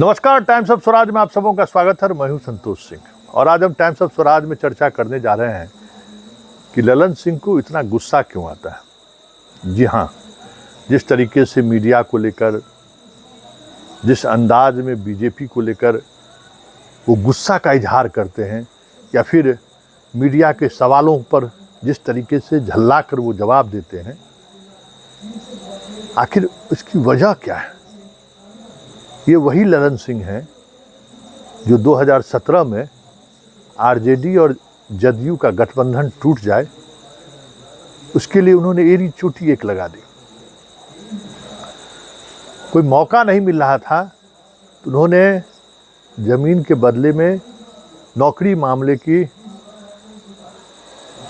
नमस्कार, times of Swaraj में आप सबों का स्वागत है। मैं हूं संतोष सिंह और आज हम टाइम्स ऑफ स्वराज में चर्चा करने जा रहे हैं कि ललन सिंह को इतना गुस्सा क्यों आता है। जी हाँ, जिस तरीके से मीडिया को लेकर, जिस अंदाज में बीजेपी को लेकर वो गुस्सा का इजहार करते हैं या फिर मीडिया के सवालों पर जिस तरीके से झल्ला कर वो जवाब देते हैं, आखिर इसकी वजह क्या है। ये वही ललन सिंह हैं जो 2017 में आरजेडी और जदयू का गठबंधन टूट जाए उसके लिए उन्होंने एड़ी चोटी एक लगा दी। कोई मौका नहीं मिल रहा था तो उन्होंने जमीन के बदले में नौकरी मामले की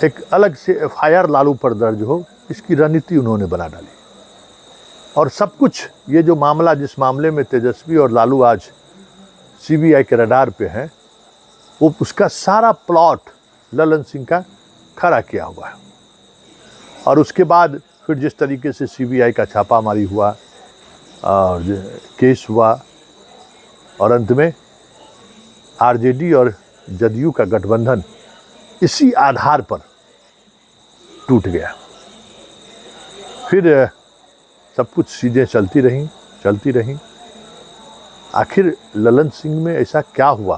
एक अलग से एफआईआर लालू पर दर्ज हो, इसकी रणनीति उन्होंने बना डाली। और सब कुछ ये जो मामला, जिस मामले में तेजस्वी और लालू आज सीबीआई के रडार पे हैं, वो उसका सारा प्लॉट ललन सिंह का खड़ा किया हुआ है। और उसके बाद फिर जिस तरीके से सीबीआई का छापामारी हुआ और केस हुआ और अंत में आरजेडी और जदयू का गठबंधन इसी आधार पर टूट गया। फिर सब कुछ चीज़ें चलती रहीं। आखिर ललन सिंह में ऐसा क्या हुआ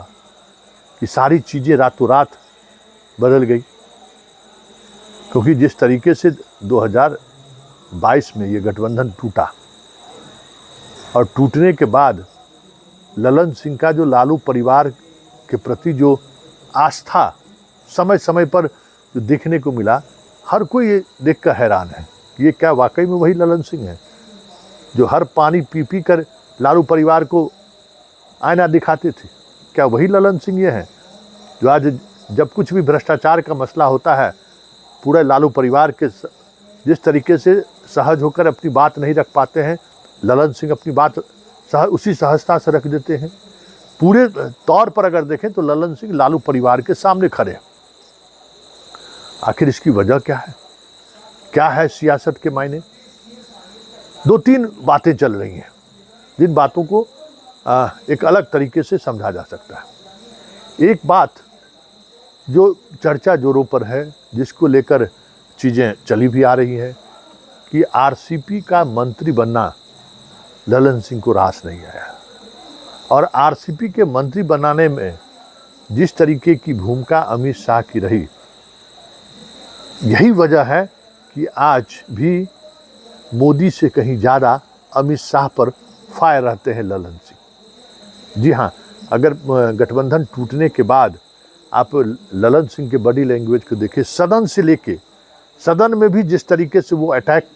कि सारी चीज़ें रातों रात बदल गई। क्योंकि जिस तरीके से 2022 में ये गठबंधन टूटा और टूटने के बाद ललन सिंह का जो लालू परिवार के प्रति जो आस्था समय समय पर जो देखने को मिला, हर कोई ये देखकर हैरान है। ये क्या वाकई में वही ललन सिंह है जो हर पानी पी पी कर लालू परिवार को आईना दिखाते थे? क्या वही ललन सिंह ये हैं जो आज जब कुछ भी भ्रष्टाचार का मसला होता है, पूरे लालू परिवार के जिस तरीके से सहज होकर अपनी बात नहीं रख पाते हैं, ललन सिंह अपनी बात उसी सहजता से रख देते हैं। पूरे तौर पर अगर देखें तो ललन सिंह लालू परिवार के सामने खड़े हैं। आखिर इसकी वजह क्या है? क्या है सियासत के मायने? दो तीन बातें चल रही हैं जिन बातों को एक अलग तरीके से समझा जा सकता है। एक बात जो चर्चा जोरों पर है, जिसको लेकर चीज़ें चली भी आ रही हैं कि आरसीपी का मंत्री बनना ललन सिंह को रास नहीं आया। और आरसीपी के मंत्री बनाने में जिस तरीके की भूमिका अमित शाह की रही, यही वजह है कि आज भी मोदी से कहीं ज़्यादा अमित शाह पर फायर रहते हैं ललन सिंह। जी हाँ, अगर गठबंधन टूटने के बाद आप ललन सिंह के बॉडी लैंग्वेज को देखें, सदन से लेके सदन में भी जिस तरीके से वो अटैक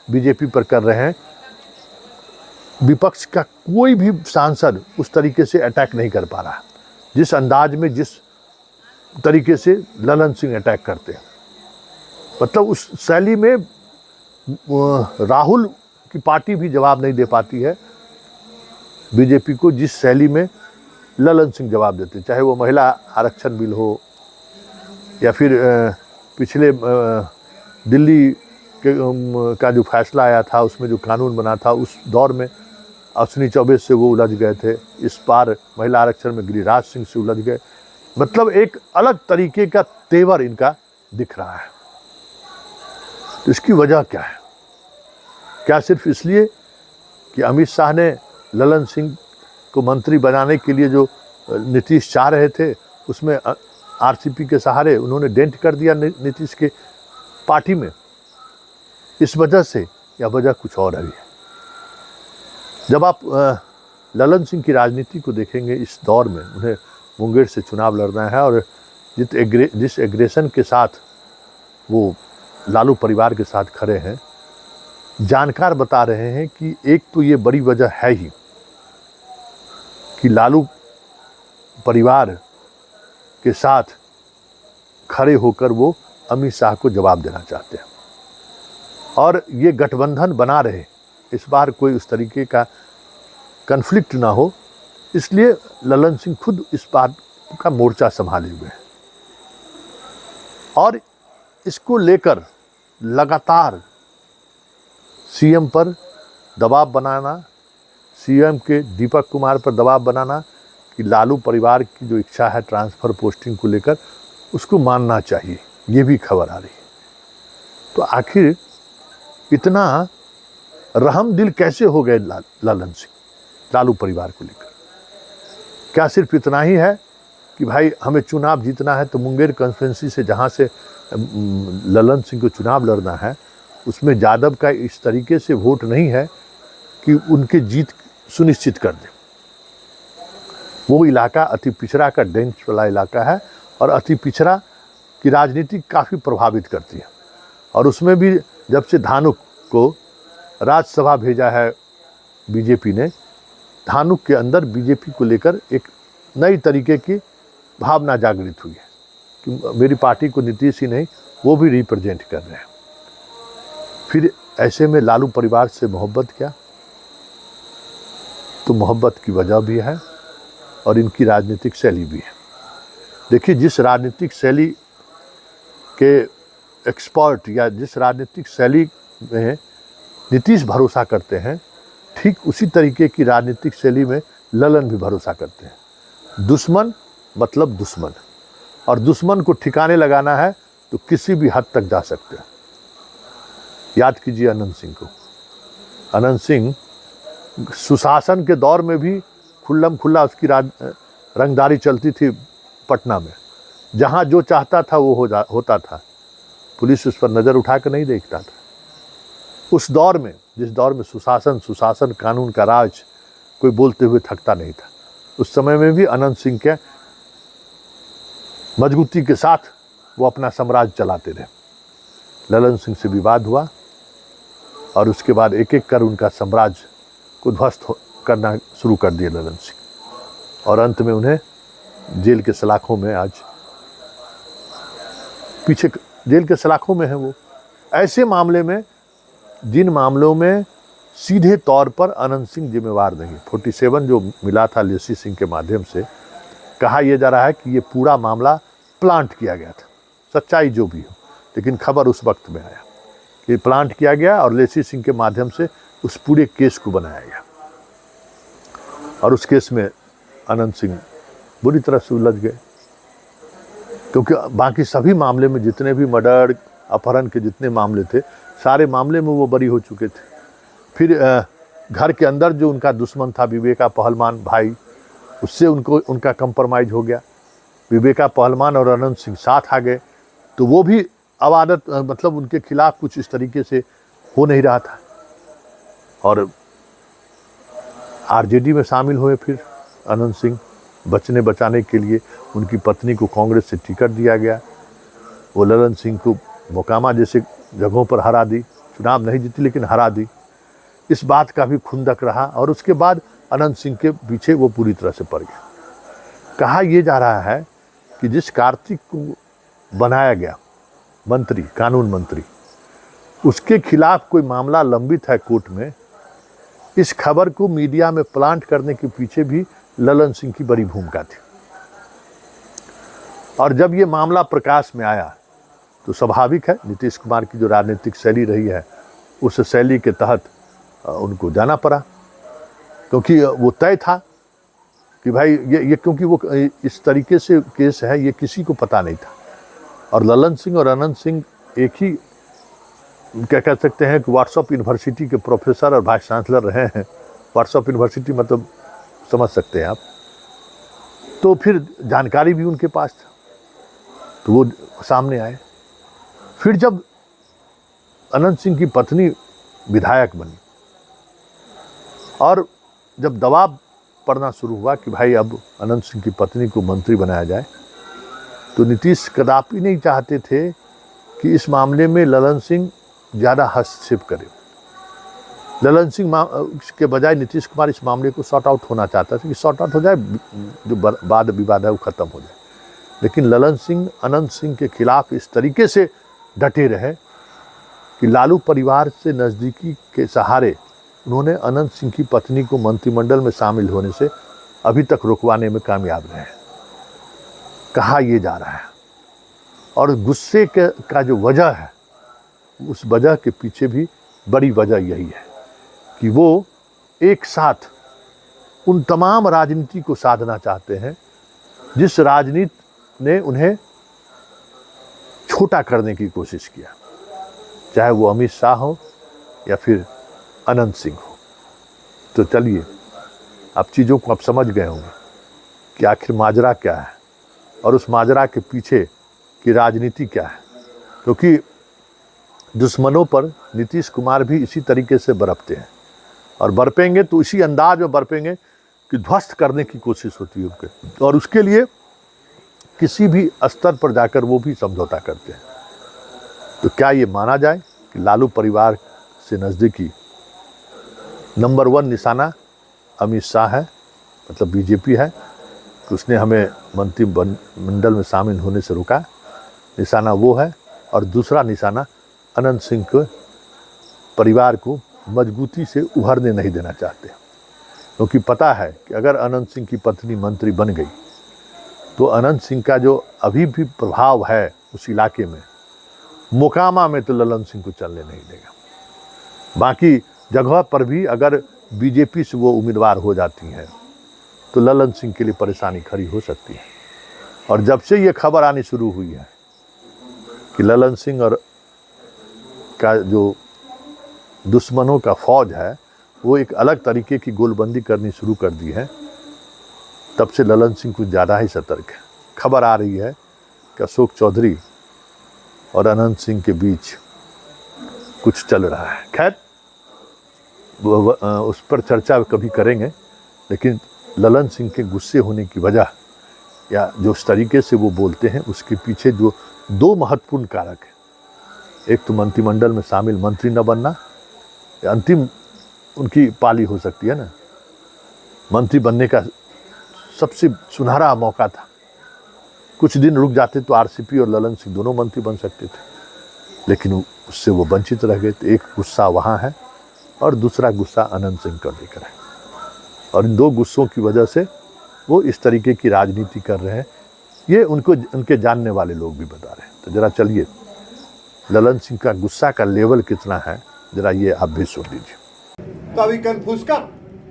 बीजेपी पर कर रहे हैं, विपक्ष का कोई भी सांसद उस तरीके से अटैक नहीं कर पा रहा। जिस अंदाज में, जिस तरीके से ललन सिंह अटैक करते हैं, मतलब उस शैली में राहुल की पार्टी भी जवाब नहीं दे पाती है बीजेपी को, जिस शैली में ललन सिंह जवाब देते। चाहे वो महिला आरक्षण बिल हो या फिर पिछले दिल्ली के का जो फैसला आया था, उसमें जो कानून बना था, उस दौर में अश्विनी चौबे से वो उलझ गए थे। इस बार महिला आरक्षण में गिरिराज सिंह से उलझ गए। मतलब एक अलग तरीके का तेवर इनका दिख रहा है। तो इसकी वजह क्या है? क्या सिर्फ इसलिए कि अमित शाह ने ललन सिंह को मंत्री बनाने के लिए जो नीतीश चाह रहे थे, उसमें आरसीपी के सहारे उन्होंने डेंट कर दिया नीतीश के पार्टी में? इस वजह से, या वजह कुछ और है? जब आप ललन सिंह की राजनीति को देखेंगे, इस दौर में उन्हें मुंगेर से चुनाव लड़ना है और जिस एग्रेशन के साथ वो लालू परिवार के साथ खड़े हैं, जानकार बता रहे हैं कि एक तो ये बड़ी वजह है ही कि लालू परिवार के साथ खड़े होकर वो अमित शाह को जवाब देना चाहते हैं। और ये गठबंधन बना रहे, इस बार कोई उस तरीके का कन्फ्लिक्ट ना हो, इसलिए ललन सिंह खुद इस बात का मोर्चा संभाले हुए हैं। और इसको लेकर लगातार सीएम पर दबाव बनाना, सीएम के दीपक कुमार पर दबाव बनाना कि लालू परिवार की जो इच्छा है ट्रांसफ़र पोस्टिंग को लेकर उसको मानना चाहिए, ये भी खबर आ रही है। तो आखिर इतना रहम दिल कैसे हो गए ललन सिंह लालू परिवार को लेकर? क्या सिर्फ इतना ही है कि भाई हमें चुनाव जीतना है तो मुंगेर कॉन्स्टिट्यूंसी से जहाँ से ललन सिंह को चुनाव लड़ना है उसमें यादव का इस तरीके से वोट नहीं है कि उनके जीत सुनिश्चित कर दे। वो इलाका अति पिछड़ा का डेंस वाला इलाका है और अति पिछड़ा की राजनीति काफ़ी प्रभावित करती है। और उसमें भी जब से धानुक को राज्यसभा भेजा है बीजेपी ने, धानुक के अंदर बीजेपी को लेकर एक नई तरीके की भावना जागृत हुई है कि मेरी पार्टी को नीतीश ही नहीं वो भी रिप्रेजेंट कर रहे हैं। फिर ऐसे में लालू परिवार से मोहब्बत क्या? तो मोहब्बत की वजह भी है और इनकी राजनीतिक शैली भी है। देखिए, जिस राजनीतिक शैली के एक्सपर्ट या जिस राजनीतिक शैली में नीतीश भरोसा करते हैं, ठीक उसी तरीके की राजनीतिक शैली में ललन भी भरोसा करते हैं। दुश्मन मतलब दुश्मन, और दुश्मन को ठिकाने लगाना है तो किसी भी हद तक जा सकते हैं। याद कीजिए अनंत सिंह को। अनंत सिंह सुशासन के दौर में भी खुल्लम खुल्ला उसकी रंगदारी चलती थी पटना में। जहाँ जो चाहता था वो होता था, पुलिस उस पर नज़र उठा कर नहीं देखता था। उस दौर में, जिस दौर में सुशासन कानून का राज कोई बोलते हुए थकता नहीं था, उस समय में भी अनंत सिंह के मजबूती के साथ वो अपना साम्राज्य चलाते रहे। ललन सिंह से विवाद हुआ और उसके बाद एक एक कर उनका साम्राज्य को ध्वस्त करना शुरू कर दिया ललन सिंह, और अंत में उन्हें जेल के सलाखों में आज पीछे जेल के सलाखों में है वो। ऐसे मामले में, जिन मामलों में सीधे तौर पर अनंत सिंह जिम्मेवार नहीं, 47 जो मिला था लेसी सिंह के माध्यम से, कहा यह जा रहा है कि ये पूरा मामला प्लांट किया गया था। सच्चाई जो भी हो, लेकिन खबर उस वक्त में आया कि प्लांट किया गया और लेसी सिंह के माध्यम से उस पूरे केस को बनाया गया। और उस केस में अनंत सिंह बुरी तरह से उलझ गए, क्योंकि बाकी सभी मामले में जितने भी मर्डर अपहरण के जितने मामले थे, सारे मामले में वो बरी हो चुके थे। फिर घर के अंदर जो उनका दुश्मन था विवेका पहलवान भाई, उससे उनका कंप्रोमाइज़ हो गया। विवेका पहलवान और अनंत सिंह साथ आ गए, तो वो भी अवादत मतलब उनके खिलाफ कुछ इस तरीके से हो नहीं रहा था। और आरजेडी में शामिल हुए फिर अनंत सिंह, बचाने के लिए उनकी पत्नी को कांग्रेस से टिकट दिया गया। वो ललन सिंह को मोकामा जैसे जगहों पर हरा दी, चुनाव नहीं जीती लेकिन हरा दी। इस बात का भी खुंदक रहा और उसके बाद अनंत सिंह के पीछे वो पूरी तरह से पड़ गया। कहा यह जा रहा है कि जिस कार्तिक को बनाया गया मंत्री, कानून मंत्री, उसके खिलाफ कोई मामला लंबित है कोर्ट में। इस खबर को मीडिया में प्लांट करने के पीछे भी ललन सिंह की बड़ी भूमिका थी। और जब ये मामला प्रकाश में आया तो स्वाभाविक है, नीतीश कुमार की जो राजनीतिक शैली रही है उस शैली के तहत उनको जाना पड़ा, क्योंकि वो तय था कि भाई ये क्योंकि वो इस तरीके से केस है, ये किसी को पता नहीं था। और ललन सिंह और अनंत सिंह एक ही क्या कह सकते हैं कि व्हाट्सएप यूनिवर्सिटी के प्रोफेसर और वाइस चांसलर रहे हैं। व्हाट्सएप यूनिवर्सिटी मतलब समझ सकते हैं आप। तो फिर जानकारी भी उनके पास था, तो वो सामने आए। फिर जब अनंत सिंह की पत्नी विधायक बनी और जब दबाव पड़ना शुरू हुआ कि भाई अब अनंत सिंह की पत्नी को मंत्री बनाया जाए, तो नीतीश कदापि नहीं चाहते थे कि इस मामले में ललन सिंह ज़्यादा हस्तक्षेप करे। ललन सिंह के बजाय नीतीश कुमार इस मामले को सॉर्ट आउट होना चाहता था कि सॉर्ट आउट हो जाए, जो वाद विवाद है वो ख़त्म हो जाए। लेकिन ललन सिंह अनंत सिंह के खिलाफ इस तरीके से डटे रहे कि लालू परिवार से नज़दीकी के सहारे उन्होंने अनंत सिंह की पत्नी को मंत्रिमंडल में शामिल होने से अभी तक रुकवाने में कामयाब रहे। कहा यह जा रहा है, और गुस्से का जो वजह है, उस वजह के पीछे भी बड़ी वजह यही है कि वो एक साथ उन तमाम राजनीति को साधना चाहते हैं जिस राजनीति ने उन्हें छोटा करने की कोशिश किया, चाहे वो अमित शाह हो या फिर अनंत सिंह हो। तो चलिए, आप चीज़ों को आप समझ गए होंगे कि आखिर माजरा क्या है और उस माजरा के पीछे की राजनीति क्या है। क्योंकि दुश्मनों पर नीतीश कुमार भी इसी तरीके से बरपते हैं और बरपेंगे तो इसी अंदाज में बरपेंगे कि ध्वस्त करने की कोशिश होती है उनके, और उसके लिए किसी भी स्तर पर जाकर वो भी समझौता करते हैं। तो क्या ये माना जाए कि लालू परिवार से नज़दीकी नंबर 1 निशाना अमित शाह है, मतलब बीजेपी है, कि उसने हमें मंत्रिमंडल में शामिल होने से रोका, निशाना वो है। और दूसरा निशाना अनंत सिंह के परिवार को मजबूती से उभरने नहीं देना चाहते, क्योंकि पता है कि अगर अनंत सिंह की पत्नी मंत्री बन गई तो अनंत सिंह का जो अभी भी प्रभाव है उस इलाके में, मोकामा में, तो ललन सिंह को चलने नहीं देगा। बाकी जगह पर भी अगर बीजेपी से वो उम्मीदवार हो जाती हैं तो ललन सिंह के लिए परेशानी खड़ी हो सकती है। और जब से ये खबर आनी शुरू हुई है कि ललन सिंह और का जो दुश्मनों का फौज है वो एक अलग तरीके की गोलबंदी करनी शुरू कर दी है, तब से ललन सिंह कुछ ज़्यादा ही सतर्क है। खबर आ रही है कि अशोक चौधरी और अनंत सिंह के बीच कुछ चल रहा है। खैर, उस पर चर्चा कभी करेंगे, लेकिन ललन सिंह के गुस्से होने की वजह या जो उस तरीके से वो बोलते हैं उसके पीछे जो 2 महत्वपूर्ण कारक हैं, एक तो मंत्रिमंडल में शामिल मंत्री न बनना, अंतिम उनकी पाली हो सकती है ना, मंत्री बनने का सबसे सुनहरा मौका था। कुछ दिन रुक जाते तो आरसीपी और ललन सिंह दोनों मंत्री बन सकते थे, लेकिन उससे वो वंचित रह गए। तो एक गुस्सा वहाँ है और दूसरा गुस्सा अनंत सिंह को लेकर है, और इन 2 गुस्सों की वजह से वो इस तरीके की राजनीति कर रहे हैं। ये उनके जानने वाले लोग भी बता रहे हैं। तो जरा चलिए, ललन सिंह का गुस्सा का लेवल कितना है, जरा ये आप भी सुन लीजिए। तो अभी कन्फ्यूज का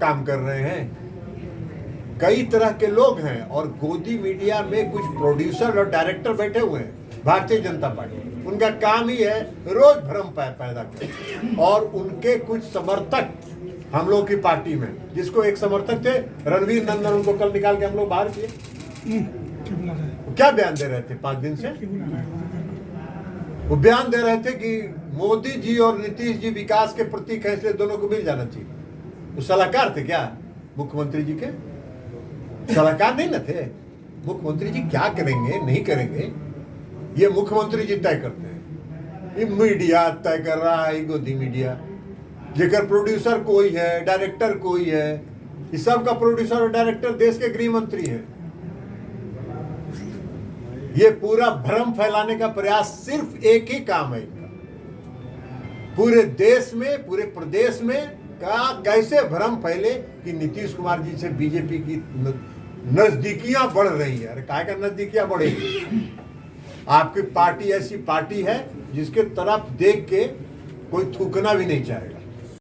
काम कर रहे हैं, कई तरह के लोग हैं और गोदी मीडिया में कुछ प्रोड्यूसर और डायरेक्टर बैठे हुए हैं भारतीय जनता पार्टी। उनका काम ही है रोज भ्रम पैदा करना, और उनके कुछ समर्थक हम लोग की पार्टी में, जिसको एक समर्थक थे रणवीर नंदन, उनको कल निकाल के हम लोग बाहर किए। क्या बयान दे रहे थे 5 दिन से? वो बयान दे रहे थे कि मोदी जी और नीतीश जी विकास के प्रतीक है, इसलिए दोनों को मिल जाना चाहिए। वो सलाहकार थे क्या मुख्यमंत्री जी के? सलाहकार नहीं न थे। मुख्यमंत्री जी क्या करेंगे नहीं करेंगे ये मुख्यमंत्री जी तय करते हैं। ये मीडिया तय कर रहा है, गोदी मीडिया, जेकर प्रोड्यूसर कोई है, डायरेक्टर कोई है। इस सब का प्रोड्यूसर और डायरेक्टर देश के गृह मंत्री है। ये पूरा भ्रम फैलाने का प्रयास सिर्फ एक ही काम है इनका, पूरे देश में, पूरे प्रदेश में का कैसे भ्रम फैले कि नीतीश कुमार जी से बीजेपी की नजदीकियां बढ़ रही है। अरे काय का नजदीकियां बढ़ेगी? आपकी पार्टी ऐसी पार्टी है जिसके तरफ देख के कोई थूकना भी नहीं चाहेगा।